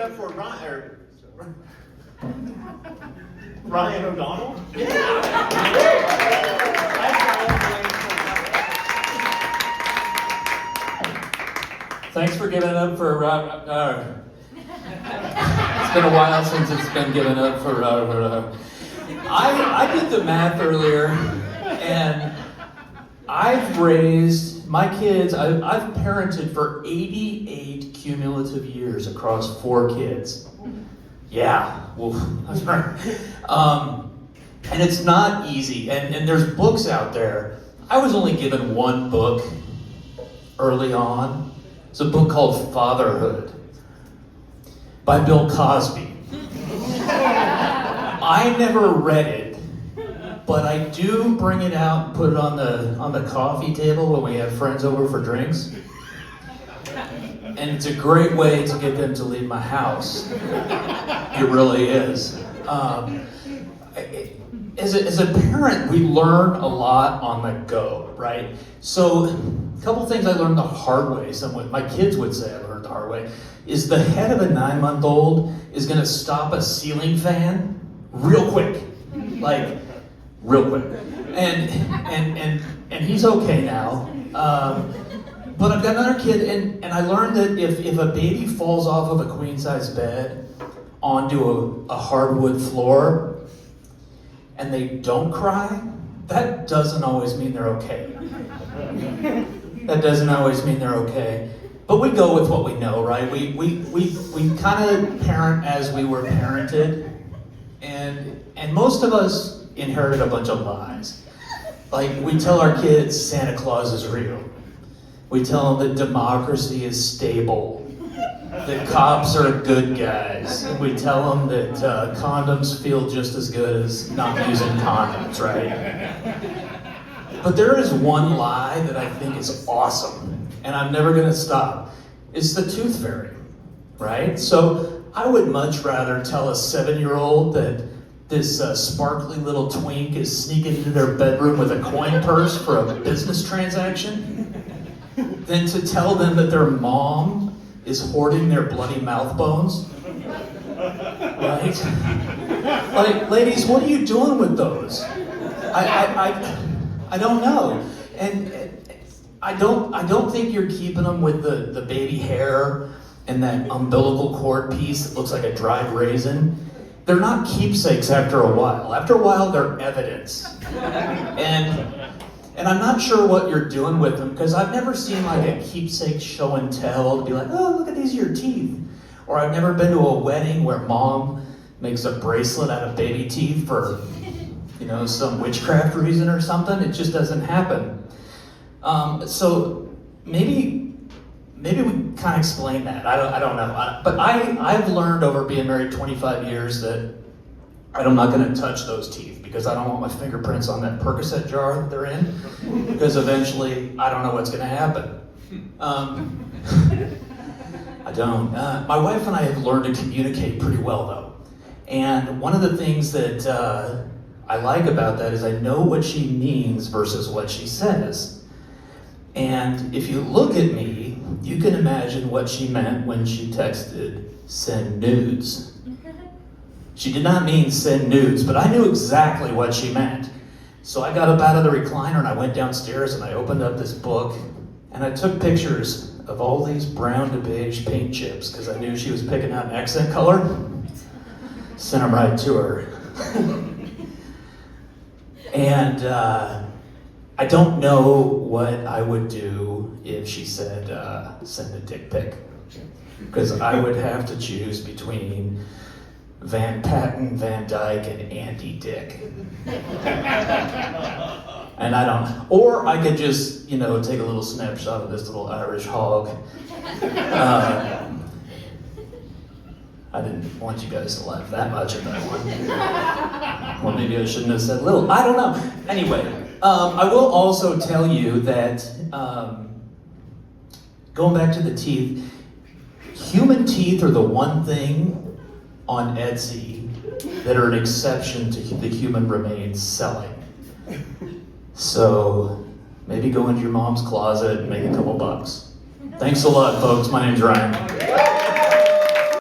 it up for Ryan O'Donnell? Thanks for giving it up for it's been a while since it's been given up for I did the math earlier, and I've raised my kids. I've parented for 88 cumulative years across 4 kids. Yeah, well, that's right. And it's not easy. And there's books out there. I was only given one book early on. It's a book called Fatherhood by Bill Cosby. I never read it, but I do bring it out and put it on the coffee table when we have friends over for drinks. And it's a great way to get them to leave my house. It really is. As a parent, we learn a lot on the go, right? So a couple things I learned the hard way, my kids would say I learned the hard way, is the head of a 9-month-old is gonna stop a ceiling fan real quick. Like, real quick. And he's okay now. But I've got another kid, and I learned that if a baby falls off of a queen-size bed onto a hardwood floor and they don't cry, that doesn't always mean they're okay. That doesn't always mean they're okay. But we go with what we know, right? We kind of parent as we were parented, and most of us inherited a bunch of lies. Like, we tell our kids Santa Claus is real. We tell them that democracy is stable, that cops are good guys. And we tell them that condoms feel just as good as not using condoms, right? But there is one lie that I think is awesome, and I'm never gonna stop. It's the tooth fairy, right? So I would much rather tell a 7-year-old that this sparkly little twink is sneaking into their bedroom with a coin purse for a business transaction than to tell them that their mom is hoarding their bloody mouth bones. Right? Like, ladies, what are you doing with those? I don't know. And I don't think you're keeping them with the baby hair and that umbilical cord piece that looks like a dried raisin. They're not keepsakes after a while. After a while, they're evidence. And I'm not sure what you're doing with them, because I've never seen like a keepsake show and tell to be like, oh, look at these are your teeth. Or I've never been to a wedding where mom makes a bracelet out of baby teeth for, some witchcraft reason or something. It just doesn't happen. So maybe we kind of explain that. I don't know. But I've learned over being married 25 years that I'm not going to touch those teeth, because I don't want my fingerprints on that Percocet jar that they're in, because eventually I don't know what's going to happen. I don't. My wife and I have learned to communicate pretty well, though. And one of the things that I like about that is I know what she means versus what she says. And if you look at me, you can imagine what she meant when she texted, "send nudes." She did not mean send nudes, but I knew exactly what she meant. So I got up out of the recliner and I went downstairs and I opened up this book and I took pictures of all these brown to beige paint chips because I knew she was picking out an accent color. Sent them right to her. And I don't know what I would do if she said, send a dick pic. Because I would have to choose between Van Patten, Van Dyke, and Andy Dick. And I don't, or I could just, take a little snapshot of this little Irish hog. I didn't want you guys to laugh that much at that one. Well, maybe I shouldn't have said little. I don't know. Anyway, I will also tell you that, going back to the teeth, human teeth are the one thing on Etsy that are an exception to the human remains selling. So maybe go into your mom's closet and make a couple bucks. Thanks a lot, folks. My name's Ryan.